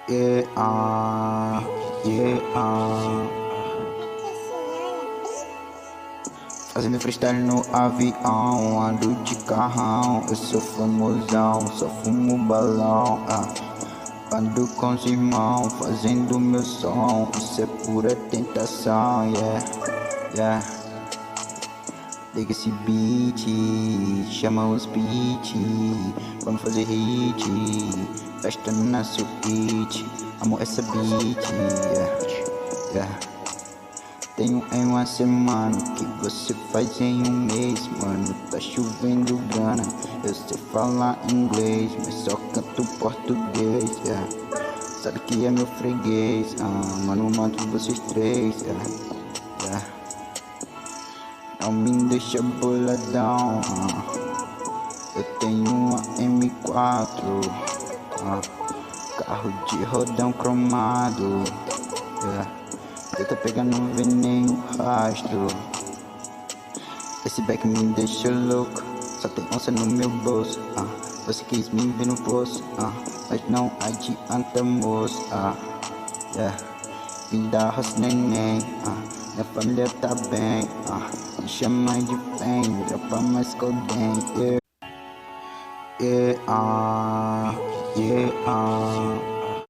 Yeah, yeah. Fazendo freestyle no avião, ando de carrão. Eu sou famosão, só fumo balão. Ando com os irmãos, fazendo meu som. Isso é pura tentação, yeah. Liga esse beat, chama os beat. Vamos fazer hit, festa na suíte. Amo essa beat, yeah. Tenho em uma semana o que você faz em um mês, mano. Tá chovendo grana, eu sei falar inglês, mas só canto português, yeah. Sabe que é meu freguês, mano, mato vocês três, yeah. Não me deixa boladão, eu tenho uma M4, carro de rodão cromado, yeah. Tenta pegar, não vê nenhum rastro. Esse back me deixa louco, só tem onça no meu bolso. Você quis me ver no poço, mas não adianta, moço. Yeah. Me dá roça, neném, minha família tá bem. Me chama de bem, dropa mais coldem. Yeah, yeah.